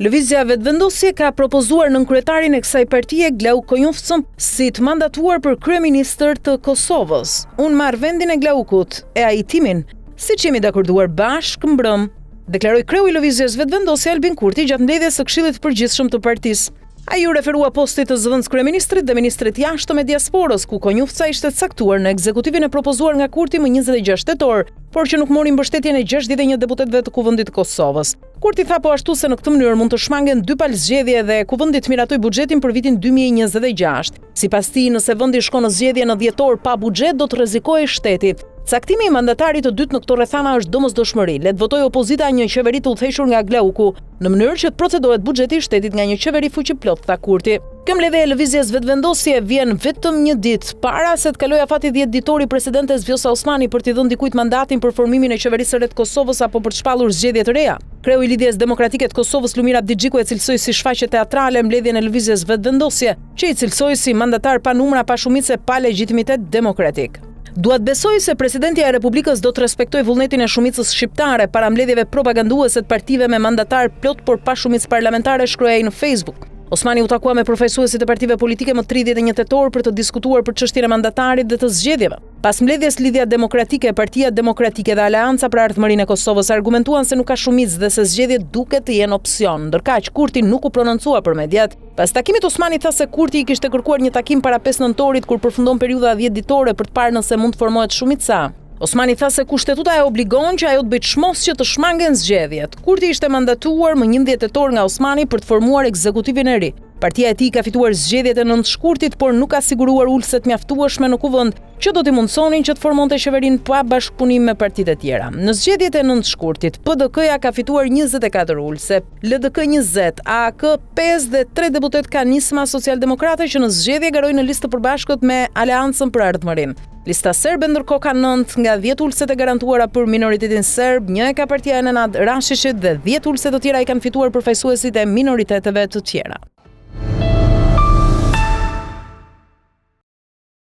Lëvizja Vetëvendosje ka propozuar nënkryetarin e kësaj partie Glauk Konjufcën si të mandatuar për kryeministër të Kosovës. Unë marr vendin e Glaukut e ai timin, siç jemi dakorduar bashkë mbrëm, deklaroi kreu i Lëvizjes Vetëvendosje Albin Kurti gjatë mbledhjes së Këshillit të Përgjithshëm të partisë. Ai u referua postit të zëvendës kryeministrit dhe ministrit jashtëm e diasporës, ku Konjufca ishte caktuar në ekzekutivin e propozuar nga Kurti më 26 tetor, por që nuk mori mbështetjen e 61 deputetëve të Kuvendit të Kosovës. Kurti tha po ashtu se në këtë mënyrë mund të shmangen 2 palë zgjedhje dhe Kuvendi të miratoi buxhetin për vitin 2026. Sipas tij, nëse vendi shkon në zgjedhje në dhjetor pa buxhet, do të rrezikojë shteti. Caktimi i mandatarit të dytë në këto rrethana është domosdoshmëri. Le të votojë opozita një qeveri të udhëhequr nga Glauku, në mënyrë që të procedohet buxheti i shtetit nga një qeveri fuqiplot, tha Kurti. Kjo mbledhje e Lëvizjes Vetëvendosje vjen vetëm një ditë para se të kalojë afati 10 ditori presidentes Vjosa Osmani për t'i dhënë dikujt mandatin për formimin e qeverisë së re të Kosovës apo për të shpallur zgjedhje të reja. Kreu i Lidhjes Demokratike të Kosovës Lumir Abdixhiku e cilësoi si shfaqje teatrale mbledhjen e Lëvizjes Vetëvendosje, që i cilësoi si mandatar pa numra, pa shumicë, pa legjitimitet demokratik. Duat besoj se presidenti e Republikës do të respektojë vullnetin e shumicës shqiptare para mbledhjeve propaganduese të partive me mandatar plot por pa shumicë parlamentare, shkruaj ai në Facebook. Osmani u takua me përfaqësuesit e partive politike më 31 tetor për të diskutuar për çështjen e mandatarit dhe të zgjedhjeve. Pas mbledhjes Lidhja Demokratike, Partia Demokratike dhe Aleanca për Ardhmërinë e Kosovës argumentuan se nuk ka shumicë dhe se zgjedhjet duket të jenë opsion, ndërkaq Kurti nuk u prononcua për mediat. Pas takimit Osmani tha se Kurti i kishte kërkuar një takim para 5 nëntorit kur përfundon periudha 10 ditore për të parë nëse mund të formohet shumica. Osmani tha se kushtetuta e obligon që ajo të bëjë çmos që të shmangen zgjedhjet. Kurti ishte mandatuar më 11 tetor nga Osmani për të formuar ekzekutivin e ri. Partia e tij ka fituar zgjedhjet e 9 shkurtit, por nuk ka siguruar ulëse të mjaftueshme në kuvend që do t'i mundsonin që të formonte qeverinë pa bashkëpunim me partitë e tjera. Në zgjedhjet e 9 shkurtit, PDK-ja ka fituar 24 ulëse, LDK 20, AK 5 dhe 3 deputet ka nisma socialdemokrate që në zgjedhje garojnë në listë të përbashkët me Aleancën për Ardhmërinë. Lista serbe ndërkohë ka 9 nga 10 ulëset e garantuara për minoritetin serb, 1 e ka partia e Nenad Rashishit dhe 10 ulëse të tjera i kanë fituar përfaqësuesit e minoriteteve të tjera.